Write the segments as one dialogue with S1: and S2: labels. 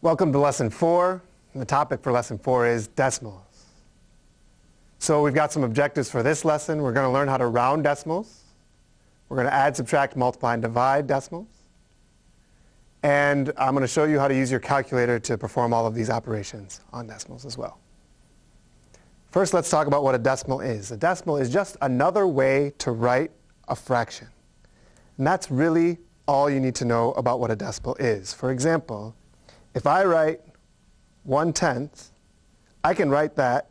S1: Welcome to Lesson 4. And the topic for Lesson 4 is decimals. So we've got some objectives for this lesson. We're going to learn how to round decimals. We're going to add, subtract, multiply, and divide decimals. And I'm going to show you how to use your calculator to perform all of these operations on decimals as well. First, let's talk about what a decimal is. A decimal is just another way to write a fraction. And that's really all you need to know about what a decimal is. For example, if I write 1/10, I can write that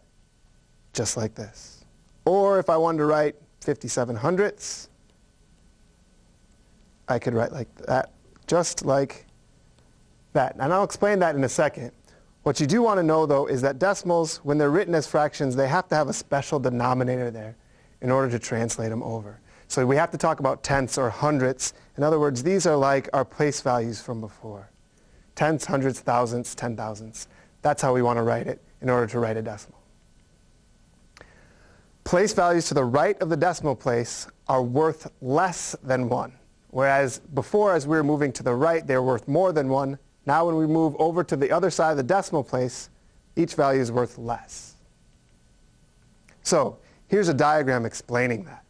S1: just like this. Or if I wanted to write 57 hundredths, I could write like that, just like that. And I'll explain that in a second. What you do want to know, though, is that decimals, when they're written as fractions, they have to have a special denominator there in order to translate them over. So we have to talk about tenths or hundredths. In other words, these are like our place values from before. Tenths, hundredths, thousandths, 10,000ths. That's how we want to write it in order to write a decimal. Place values to the right of the decimal place are worth less than 1. Whereas before, as we were moving to the right, they were worth more than 1. Now when we move over to the other side of the decimal place, each value is worth less. So here's a diagram explaining that.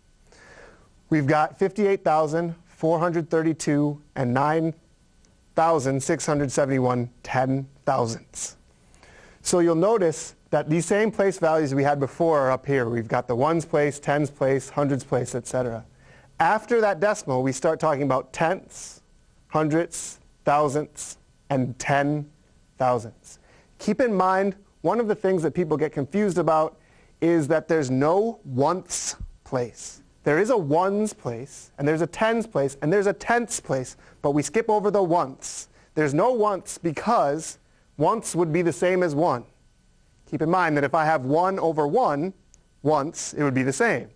S1: We've got 58,432 and 9,671 ten-thousandths. So you'll notice that these same place values we had before are up here. We've got the ones place, tens place, hundreds place, etc. After that decimal, we start talking about tenths, hundredths, thousandths, and 10,000ths. Keep in mind, one of the things that people get confused about is that there's no oneths place. There is a ones place, and there's a tens place, and there's a tenths place, but we skip over the oneths. There's no oneths because oneths would be the same as 1. Keep in mind that if I have 1 over 1 once, it would be the same.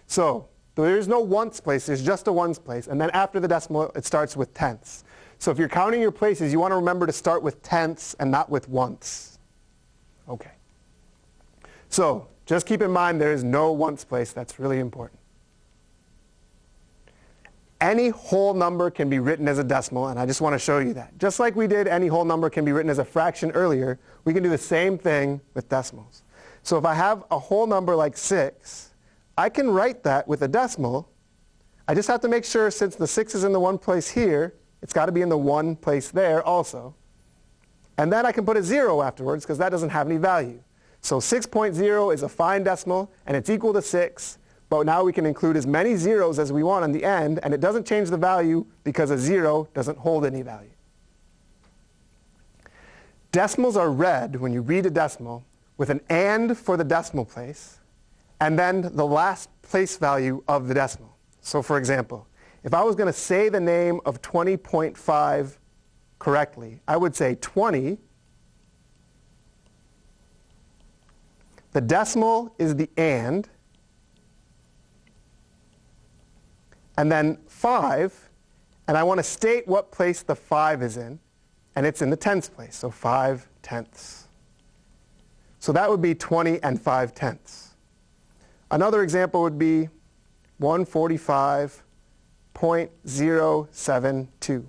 S1: So there is no oneths place, there's just a ones place, and then after the decimal, it starts with tenths. So if you're counting your places, you want to remember to start with tenths and not with oneths. Okay. So just keep in mind there is no oneths place. That's really important. Any whole number can be written as a decimal, and I just want to show you that. Just like we did any whole number can be written as a fraction earlier, we can do the same thing with decimals. So if I have a whole number like 6, I can write that with a decimal. I just have to make sure, since the 6 is in the one place here, it's got to be in the one place there also. And then I can put a 0 afterwards because that doesn't have any value. So 6.0 is a fine decimal, and it's equal to 6. But now we can include as many zeros as we want on the end, and it doesn't change the value because a 0 doesn't hold any value. Decimals are read, when you read a decimal, with an and for the decimal place, and then the last place value of the decimal. So for example, if I was going to say the name of 20.5 correctly, I would say 20. The decimal is the and then 5, and I want to state what place the 5 is in, and it's in the tenths place, so 5/10. So that would be 20 and 5/10. Another example would be 145.072.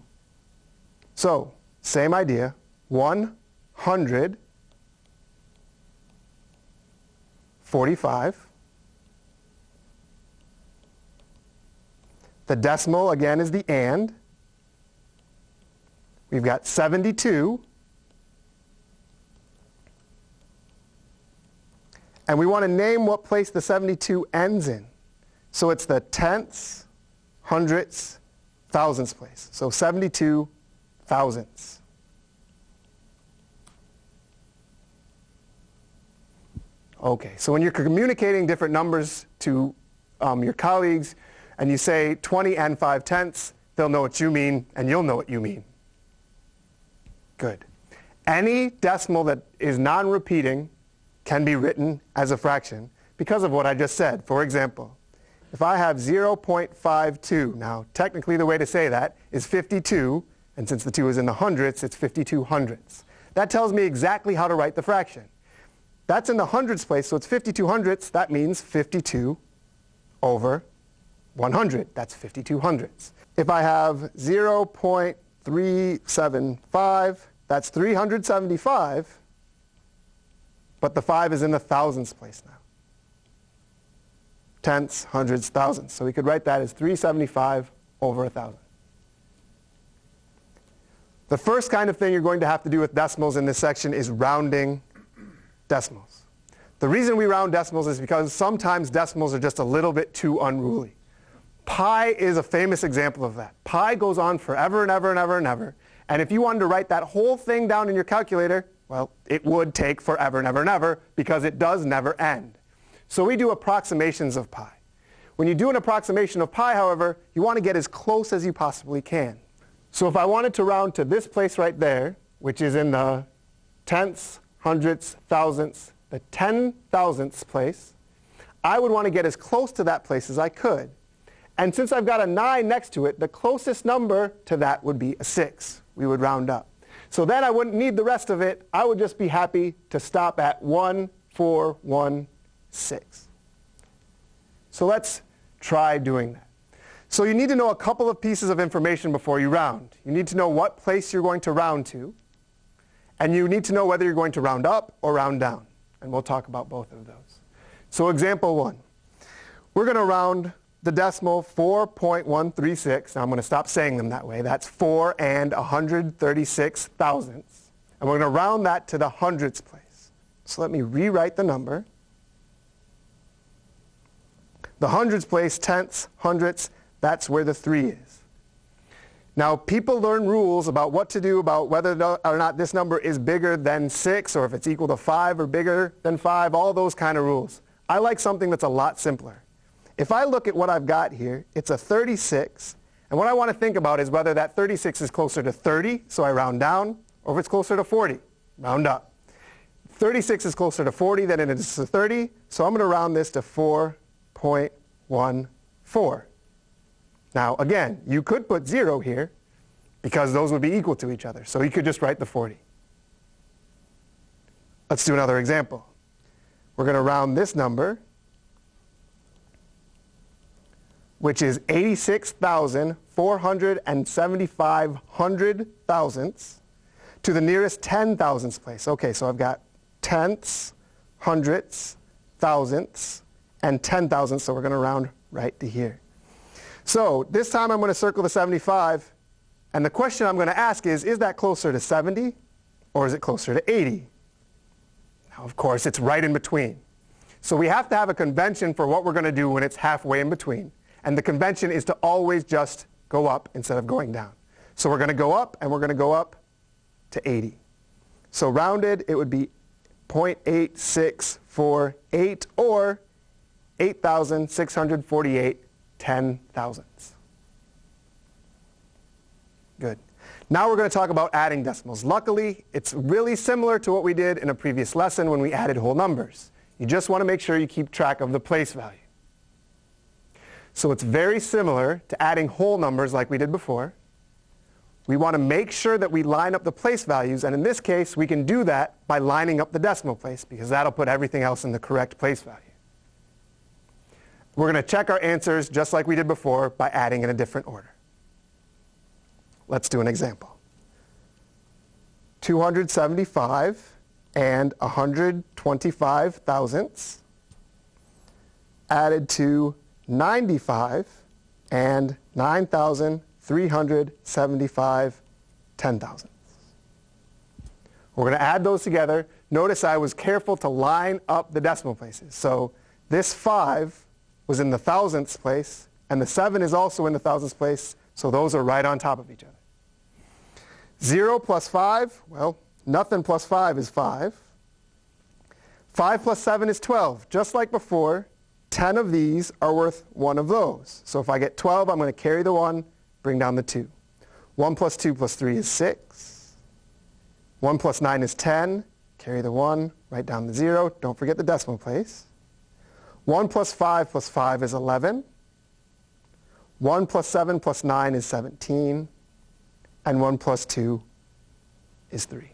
S1: So same idea, 145. The decimal, again, is the and. We've got 72. And we want to name what place the 72 ends in. So it's the tenths, hundredths, thousandths place. So 72 thousandths. Okay, so when you're communicating different numbers to your colleagues, and you say 20 and 5/10, they'll know what you mean, and you'll know what you mean. Good. Any decimal that is non-repeating can be written as a fraction because of what I just said. For example, if I have 0.52, now technically the way to say that is 52, and since the 2 is in the hundredths, it's 52 hundredths. That tells me exactly how to write the fraction. That's in the hundredths place, so it's 52 hundredths. That means 52 over 100. That's 52 hundredths. If I have 0.375, That's 375, but the 5 is in the thousandths place now. Tenths, hundreds, thousandths. So we could write that as 375 over 1,000. The first kind of thing you're going to have to do with decimals in this section is rounding decimals. The reason we round decimals is because sometimes decimals are just a little bit too unruly. Pi is a famous example of that. Pi goes on forever and ever and ever and ever. And if you wanted to write that whole thing down in your calculator, well, it would take forever and ever and ever because it does never end. So we do approximations of pi. When you do an approximation of pi, however, you want to get as close as you possibly can. So if I wanted to round to this place right there, which is in the tenths, hundredths, thousandths, the 10,000ths place, I would want to get as close to that place as I could. And since I've got a 9 next to it, the closest number to that would be a 6. We would round up. So then I wouldn't need the rest of it. I would just be happy to stop at 1416. So let's try doing that. So you need to know a couple of pieces of information before you round. You need to know what place you're going to round to, and you need to know whether you're going to round up or round down. And we'll talk about both of those. So example 1. We're going to round the decimal 4.136. Now I'm going to stop saying them that way. That's 4 and 136 thousandths. And we're going to round that to the hundredths place. So let me rewrite the number. The hundredths place, tenths, hundredths, that's where the 3 is. Now, people learn rules about what to do about whether or not this number is bigger than 6 or if it's equal to 5 or bigger than 5, all those kind of rules. I like something that's a lot simpler. If I look at what I've got here, it's a 36, and what I want to think about is whether that 36 is closer to 30, so I round down, or if it's closer to 40, round up. 36 is closer to 40 than it is to 30, so I'm going to round this to 4.14. Now, again, you could put 0 here because those would be equal to each other. So you could just write the 40. Let's do another example. We're going to round this number, which is 86,475 hundred thousandths, to the nearest 10 thousandths place. Okay, so I've got tenths, hundredths, thousandths, and 10 thousandths, so we're going to round right to here. So this time I'm going to circle the 75, and the question I'm going to ask is that closer to 70 or is it closer to 80? Now, of course, it's right in between. So we have to have a convention for what we're going to do when it's halfway in between. And the convention is to always just go up instead of going down. So we're going to go up, and we're going to go up to 80. So rounded, it would be 0.8648 or 8,648 10 thousandths. Good. Now we're going to talk about adding decimals. Luckily, it's really similar to what we did in a previous lesson when we added whole numbers. You just want to make sure you keep track of the place value. So it's very similar to adding whole numbers like we did before. We want to make sure that we line up the place values, and in this case, we can do that by lining up the decimal place because that'll put everything else in the correct place value. We're going to check our answers just like we did before by adding in a different order. Let's do an example. 275 and 125 thousandths added to 95 and 9,375 ten thousandths. We're going to add those together. Notice I was careful to line up the decimal places. So this 5 was in the thousandths place, and the 7 is also in the thousandths place, so those are right on top of each other. 0 plus 5, well, nothing plus 5 is 5. 5 plus 7 is 12. Just like before, 10 of these are worth 1 of those. So if I get 12, I'm going to carry the 1, bring down the 2. 1 plus 2 plus 3 is 6. 1 plus 9 is 10. Carry the 1, write down the 0. Don't forget the decimal place. 1 plus 5 is 11. 1 plus 7 plus 9 is 17. And 1 plus 2 is 3.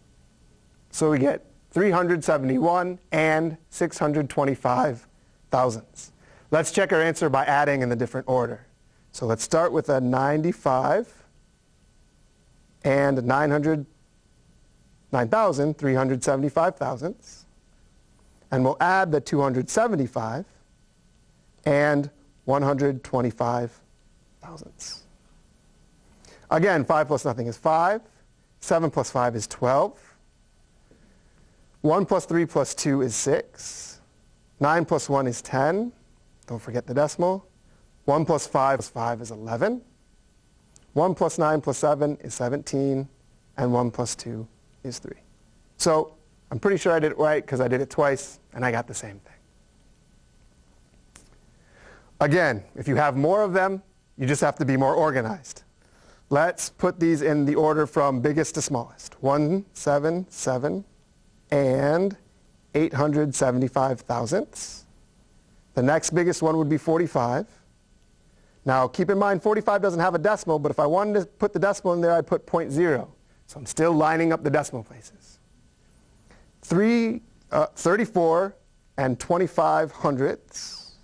S1: So we get 371 and 625 thousandths. Let's check our answer by adding in the different order. So let's start with a 95 and 900 9,375 thousandths. And we'll add the 275 and 125 thousandths. Again, 5 plus nothing is 5. 7 plus 5 is 12. 1 plus 3 plus 2 is 6. 9 plus 1 is 10. Don't forget the decimal. 1 plus 5 plus 5 is 11. 1 plus 9 plus 7 is 17. And 1 plus 2 is 3. So I'm pretty sure I did it right because I did it twice and I got the same thing. Again, if you have more of them, you just have to be more organized. Let's put these in the order from biggest to smallest. 177 and 875 thousandths. The next biggest one would be 45. Now keep in mind 45 doesn't have a decimal, but if I wanted to put the decimal in there, I'd put 0.0. So I'm still lining up the decimal places. 34 and 25 hundredths,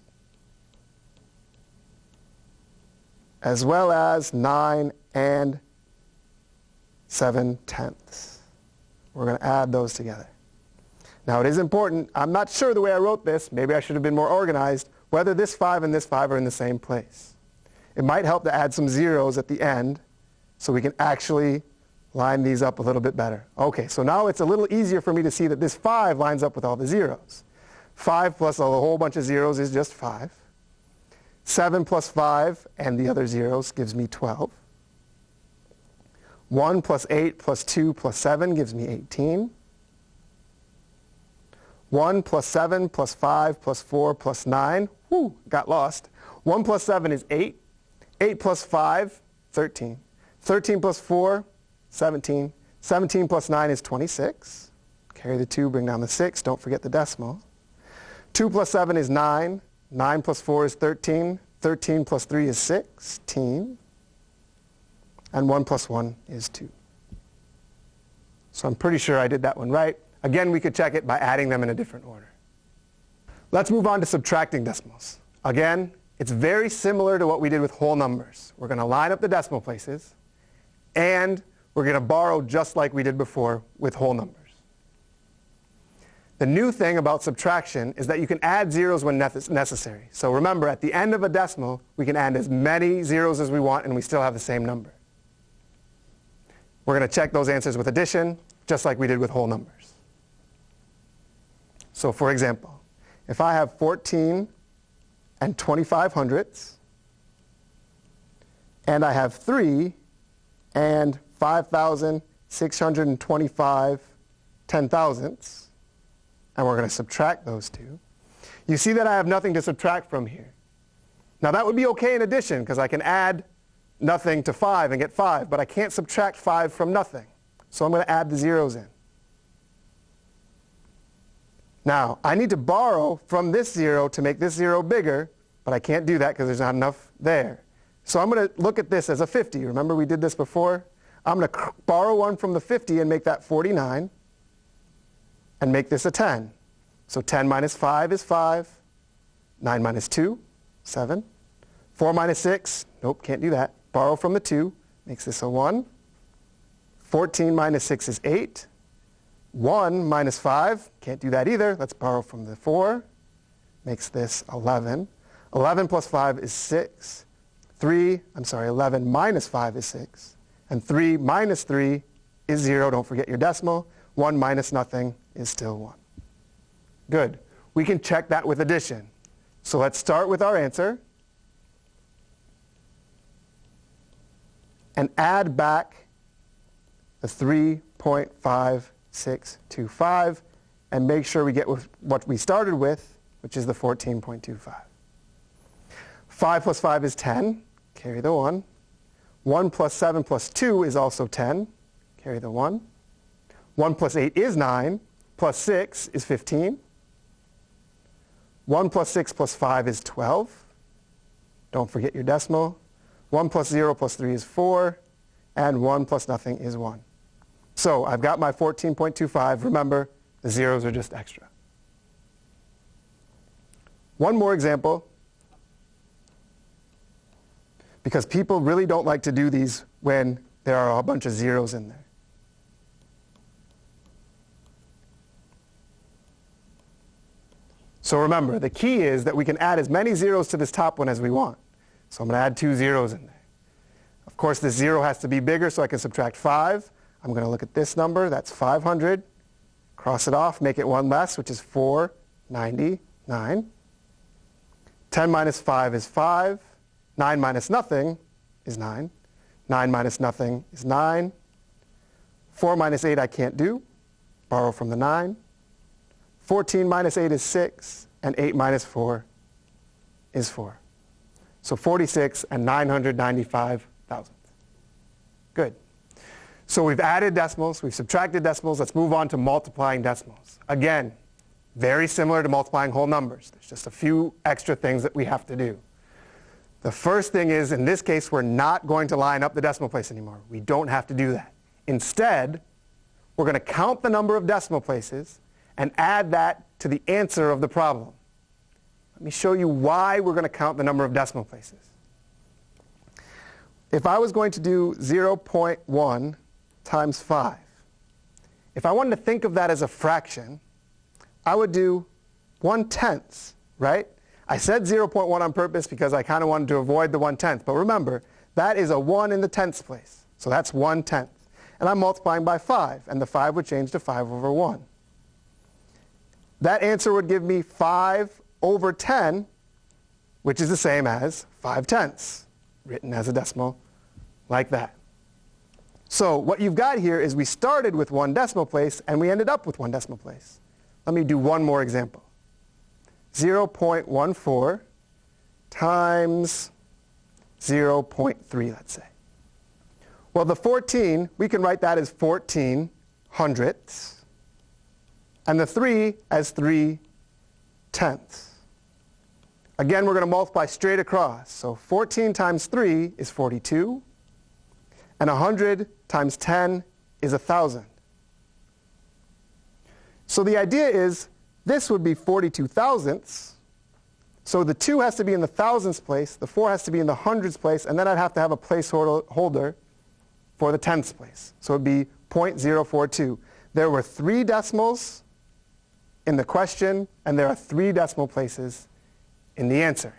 S1: as well as 9 and 7 tenths. We're going to add those together. Now it is important, I'm not sure the way I wrote this, maybe I should have been more organized, whether this 5 and this 5 are in the same place. It might help to add some zeros at the end so we can actually line these up a little bit better. Okay, so now it's a little easier for me to see that this 5 lines up with all the zeros. 5 plus a whole bunch of zeros is just 5. 7 plus 5 and the other zeros gives me 12. 1 plus 8 plus 2 plus 7 gives me 18. 1 plus 7 plus 5 plus 4 plus 9, got lost. 1 plus 7 is 8. 8 plus 5, 13. 13 plus 4, 17. 17 plus 9 is 26. Carry the 2, bring down the 6. Don't forget the decimal. 2 plus 7 is 9. 9 plus 4 is 13. 13 plus 3 is 16. And 1 plus 1 is 2. So I'm pretty sure I did that one right. Again, we could check it by adding them in a different order. Let's move on to subtracting decimals. Again, it's very similar to what we did with whole numbers. We're going to line up the decimal places, and we're going to borrow just like we did before with whole numbers. The new thing about subtraction is that you can add zeros when necessary. So remember, at the end of a decimal, we can add as many zeros as we want, and we still have the same number. We're going to check those answers with addition, just like we did with whole numbers. So for example, if I have 14 and 25 hundredths, and I have 3 and 5,625 ten thousandths, and we're going to subtract those two, you see that I have nothing to subtract from here. Now that would be okay in addition, because I can add nothing to 5 and get 5, but I can't subtract 5 from nothing. So I'm going to add the zeros in. Now, I need to borrow from this 0 to make this 0 bigger, but I can't do that because there's not enough there. So I'm going to look at this as a 50. Remember we did this before? I'm going to borrow 1 from the 50 and make that 49 and make this a 10. So 10 minus 5 is 5. 9 minus 2, 7. 4 minus 6, nope, can't do that. Borrow from the 2, makes this a 1. 14 minus 6 is 8. 1 minus 5, can't do that either. Let's borrow from the 4, makes this 11. 11 plus 5 is 6. 11 minus 5 is 6. And 3 minus 3 is 0. Don't forget your decimal. 1 minus nothing is still 1. Good. We can check that with addition. So let's start with our answer and add back the 3.5625 and make sure we get with what we started with, which is the 14.25. 5 plus 5 is 10. Carry the 1. 1 plus 7 plus 2 is also 10. Carry the 1. 1 plus 8 is 9. Plus 6 is 15. 1 plus 6 plus 5 is 12. Don't forget your decimal. 1 plus 0 plus 3 is 4. And 1 plus nothing is 1. So I've got my 14.25. Remember, the zeros are just extra. One more example, because people really don't like to do these when there are a bunch of zeros in there. So remember, the key is that we can add as many zeros to this top one as we want. So I'm going to add 2 zeros in there. Of course, this 0 has to be bigger, so I can subtract 5. I'm going to look at this number. That's 500. Cross it off, make it 1 less, which is 499. 10 minus 5 is 5. 9 minus nothing is 9. 9 minus nothing is 9. 4 minus 8 I can't do. Borrow from the 9. 14 minus 8 is 6. And 8 minus 4 is 4. So 46 and 995 thousandths. Good. So we've added decimals, we've subtracted decimals. Let's move on to multiplying decimals. Again, very similar to multiplying whole numbers. There's just a few extra things that we have to do. The first thing is, in this case, we're not going to line up the decimal place anymore. We don't have to do that. Instead, we're going to count the number of decimal places and add that to the answer of the problem. Let me show you why we're going to count the number of decimal places. If I was going to do 0.1 times 5, if I wanted to think of that as a fraction, I would do 1/10, right? I said 0.1 on purpose because I kind of wanted to avoid the 1/10. But remember, that is a 1 in the tenths place. So that's 1/10. And I'm multiplying by 5, and the 5 would change to 5 over 1. That answer would give me 5 over 10, which is the same as 5/10, written as a decimal like that. So what you've got here is we started with 1 decimal place, and we ended up with 1 decimal place. Let me do one more example. 0.14 times 0.3, let's say. Well, the 14, we can write that as 14 hundredths, and the 3 as 3/10. Again, we're going to multiply straight across. So 14 times 3 is 42, and 100 times 10 is 1,000. So the idea is this would be 42 thousandths. So the 2 has to be in the thousandths place, the 4 has to be in the hundreds place, and then I'd have to have a placeholder for the tenths place. So it would be 0.042. There were 3 decimals in the question, and there are 3 decimal places in the answer.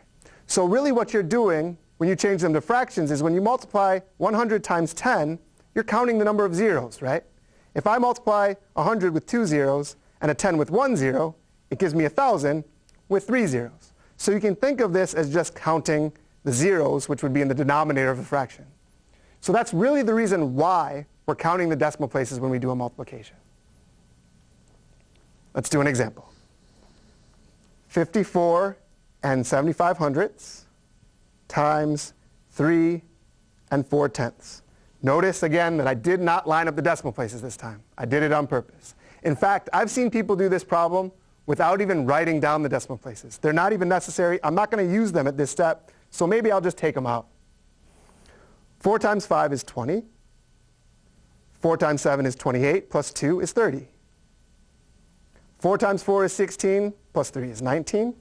S1: So really what you're doing when you change them to fractions is when you multiply 100 times 10, you're counting the number of zeros, right? If I multiply 100 with 2 zeros and a 10 with 1 zero, it gives me 1,000 with 3 zeros. So you can think of this as just counting the zeros, which would be in the denominator of the fraction. So that's really the reason why we're counting the decimal places when we do a multiplication. Let's do an example. 54 and 75 hundredths times 3 and 4/10. Notice again that I did not line up the decimal places this time. I did it on purpose. In fact, I've seen people do this problem without even writing down the decimal places. They're not even necessary. I'm not going to use them at this step, so maybe I'll just take them out. 4 times 5 is 20. 4 times 7 is 28, plus 2 is 30. 4 times 4 is 16, plus 3 is 19.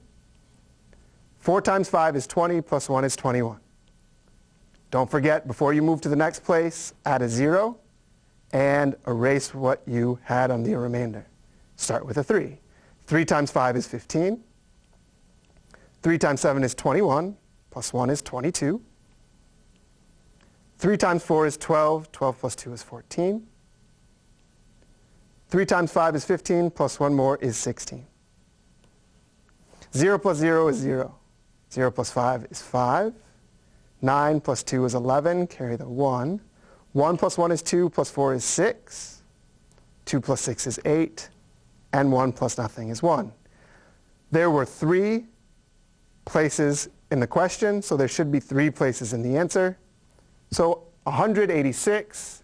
S1: 4 times 5 is 20, plus 1 is 21. Don't forget, before you move to the next place, add a 0 and erase what you had on the remainder. Start with a 3. 3 times 5 is 15. 3 times 7 is 21, plus 1 is 22. 3 times 4 is 12. 12 plus 2 is 14. 3 times 5 is 15, plus 1 more is 16. 0 plus 0 is 0. 0 plus 5 is 5. 9 plus 2 is 11. Carry the 1. 1 plus 1 is 2, plus 4 is 6. 2 plus 6 is 8. And 1 plus nothing is 1. There were 3 places in the question, so there should be 3 places in the answer. So 186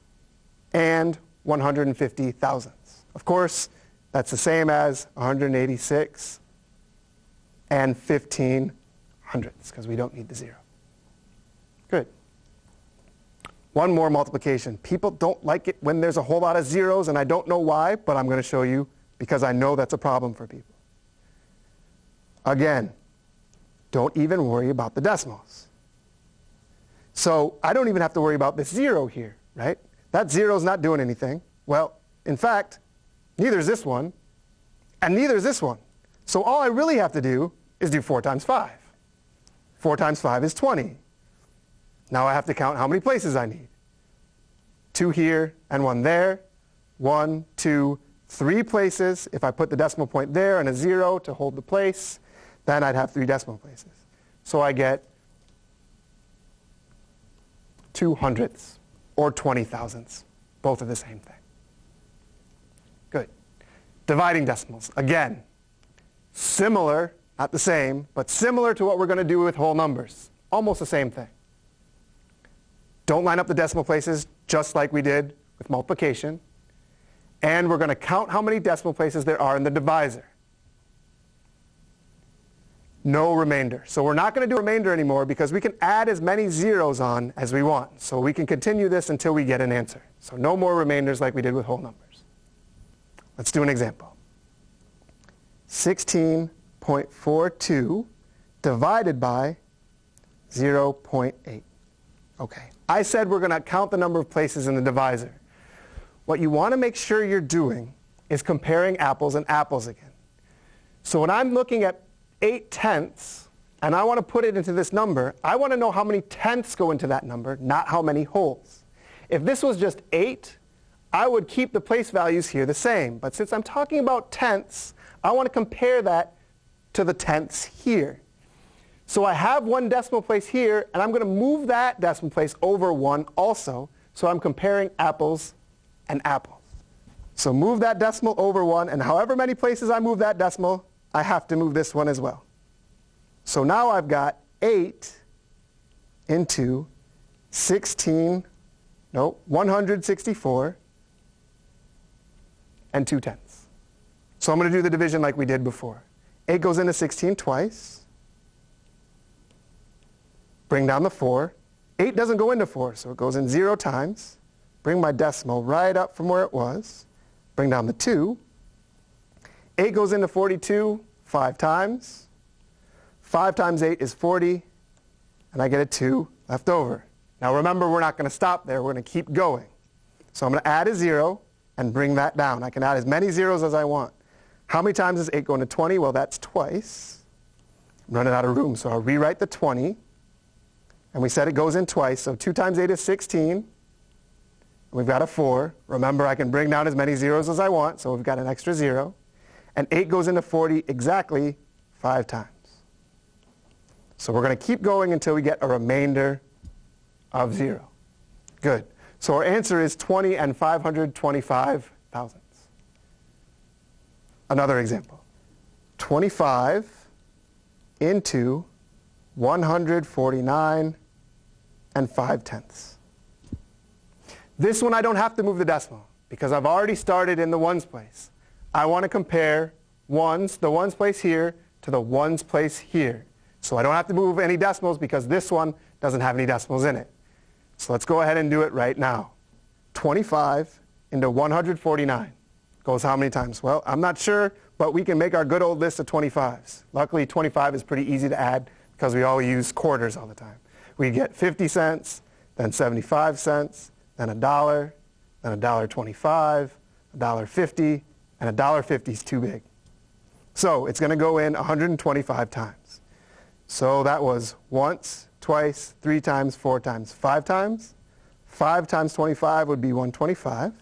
S1: and 150 thousandths. Of course, that's the same as 186 and 15 hundredths, because we don't need the 0. Good. One more multiplication. People don't like it when there's a whole lot of zeros, and I don't know why, but I'm going to show you because I know that's a problem for people. Again, don't even worry about the decimals. So I don't even have to worry about this 0 here, right? That 0 is not doing anything. Well, in fact, neither is this one, and neither is this one. So all I really have to do is do 4 times 5. 4 times 5 is 20. Now I have to count how many places I need. 2 here and 1 there. 1, 2, 3 places. If I put the decimal point there and a 0 to hold the place, then I'd have 3 decimal places. So I get 2 hundredths or 20 thousandths. Both are the same thing. Good. Dividing decimals. Again, similar, not the same, but similar to what we're going to do with whole numbers. Almost the same thing. Don't line up the decimal places just like we did with multiplication. And we're going to count how many decimal places there are in the divisor. No remainder. So we're not going to do remainder anymore because we can add as many zeros on as we want. So we can continue this until we get an answer. So no more remainders like we did with whole numbers. Let's do an example. 16.42 divided by 0.8. Okay. I said we're going to count the number of places in the divisor. What you want to make sure you're doing is comparing apples and apples again. So when I'm looking at 8 tenths, and I want to put it into this number, I want to know how many tenths go into that number, not how many wholes. If this was just 8, I would keep the place values here the same. But since I'm talking about tenths, I want to compare that to the tenths here. So I have 1 decimal place here, and I'm going to move that decimal place over 1 also. So I'm comparing apples and apples. So move that decimal over 1, and however many places I move that decimal, I have to move this one as well. So now I've got 8 into 164 and 2 tenths. So I'm going to do the division like we did before. 8 goes into 16 twice. Bring down the 4. 8 doesn't go into 4, so it goes in 0 times. Bring my decimal right up from where it was. Bring down the 2. 8 goes into 42 5 times. 5 times 8 is 40, and I get a 2 left over. Now remember, we're not going to stop there. We're going to keep going. So I'm going to add a 0 and bring that down. I can add as many zeros as I want. How many times does 8 go into 20? Well, that's twice. I'm running out of room, so I'll rewrite the 20. And we said it goes in twice, so 2 times 8 is 16. And we've got a 4. Remember, I can bring down as many zeros as I want, so we've got an extra 0. And 8 goes into 40 exactly 5 times. So we're going to keep going until we get a remainder of 0. Good. So our answer is 20 and 525 thousandths. Another example. 25 into 149 and 5 tenths. This one I don't have to move the decimal because I've already started in the ones place. I want to compare ones, the ones place here, to the ones place here. So I don't have to move any decimals because this one doesn't have any decimals in it. So let's go ahead and do it right now. 25 into 149 goes how many times? Well, I'm not sure, but we can make our good old list of 25s. Luckily, 25 is pretty easy to add because we all use quarters all the time. We get 50 cents, then 75 cents, then $1, then $1.25, $1.50, and $1.50 is too big. So it's going to go in 125 times. So that was once, twice, 3 times, 4 times, 5 times. 5 times 25 would be 125.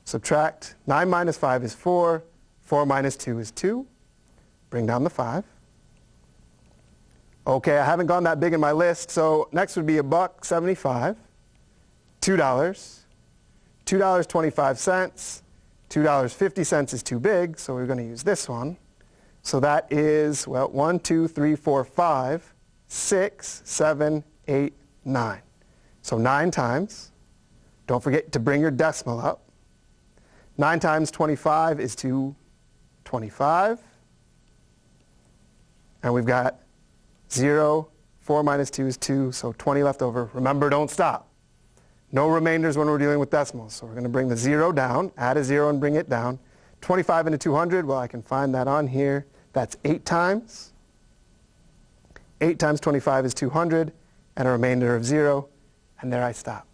S1: Subtract 9 minus 5 is 4. 4 minus 2 is 2. Bring down the 5. Okay, I haven't gone that big in my list, so next would be $1.75, $2, $2.25. $2.50 is too big, so we're going to use this one. So that is, well, 1, 2, 3, 4, 5, 6, 7, 8, 9. So 9 times. Don't forget to bring your decimal up. 9 times 25 is 225. And we've got 0. 4 minus 2 is 2, so 20 left over. Remember, don't stop. No remainders when we're dealing with decimals. So we're going to bring the 0 down, add a 0 and bring it down. 25 into 200, well, I can find that on here. That's 8 times. 8 times 25 is 200, and a remainder of 0, and there I stop.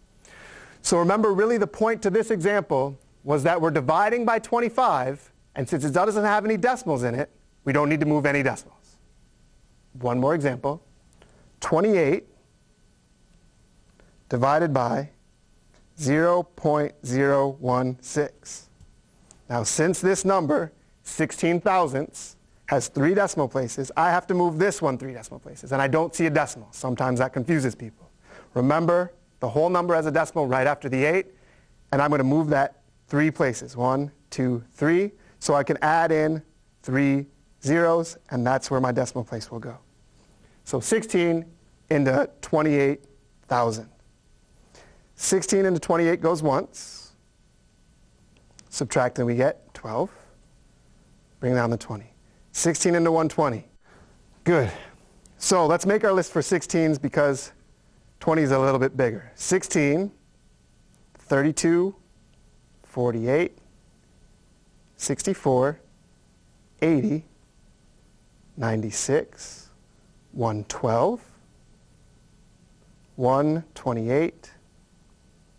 S1: So remember, really the point to this example was that we're dividing by 25 And since it doesn't have any decimals in it, we don't need to move any decimals. One more example. 28 divided by 0.016. Now, since this number, 16 thousandths, has 3 decimal places, I have to move this one 3 decimal places, and I don't see a decimal. Sometimes that confuses people. Remember, the whole number has a decimal right after the 8, and I'm going to move that 3 places, 1, 2, 3, so I can add in 3 zeros, and that's where my decimal place will go. So 16 into 28,000. 16 into 28 goes once. Subtract and we get 12. Bring down the 20. 16 into 120. Good. So let's make our list for 16s because 20 is a little bit bigger. 16, 32, 48, 64, 80, 96, 112, 128,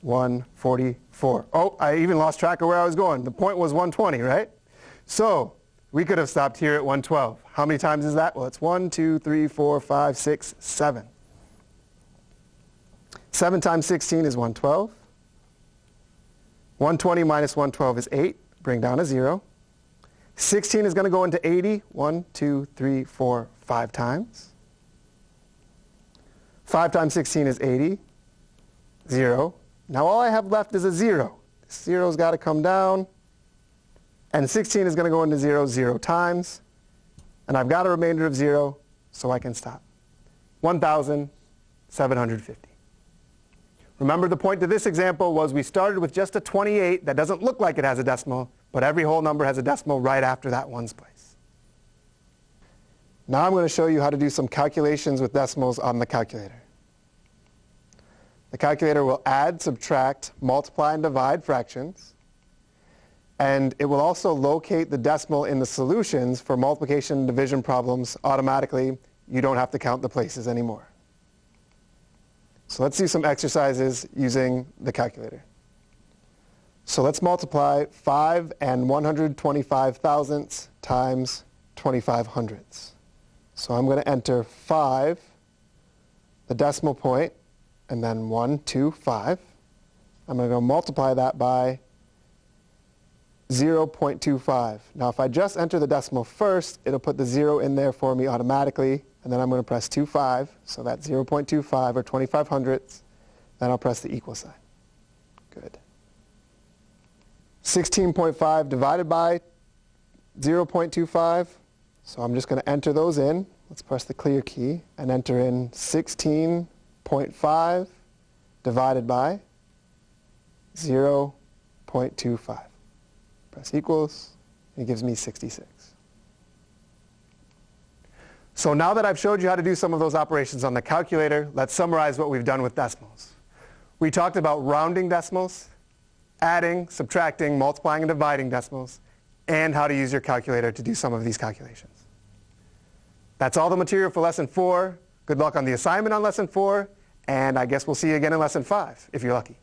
S1: 144. Oh, I even lost track of where I was going. The point was 120, right? So we could have stopped here at 112. How many times is that? Well, it's 1, 2, 3, 4, 5, 6, 7. 7 times 16 is 112. 120 minus 112 is 8. Bring down a 0. 16 is going to go into 80. 1, 2, 3, 4, 5 times. 5 times 16 is 80. 0. Now all I have left is a 0. This 0's got to come down. And 16 is going to go into 0 0 times. And I've got a remainder of 0, so I can stop. 1,750. Remember, the point to this example was we started with just a 28 that doesn't look like it has a decimal, but every whole number has a decimal right after that ones place. Now I'm going to show you how to do some calculations with decimals on the calculator. The calculator will add, subtract, multiply, and divide fractions. And it will also locate the decimal in the solutions for multiplication and division problems automatically. You don't have to count the places anymore. So let's do some exercises using the calculator. So let's multiply 5 and 125 thousandths times 25 hundredths. So I'm going to enter 5, the decimal point, and then 1, 2, 5. I'm going to go multiply that by 0.25. Now if I just enter the decimal first, it'll put the 0 in there for me automatically, and then I'm going to press 25, so that's 0.25 or 25 hundredths. Then I'll press the equal sign. Good. 16.5 divided by 0.25, so I'm just going to enter those in. Let's press the clear key and enter in 16.5 divided by 0.25. Press equals, and it gives me 66. So now that I've showed you how to do some of those operations on the calculator, let's summarize what we've done with decimals. We talked about rounding decimals, adding, subtracting, multiplying, and dividing decimals, and how to use your calculator to do some of these calculations. That's all the material for Lesson 4. Good luck on the assignment on Lesson 4, and I guess we'll see you again in Lesson 5, if you're lucky.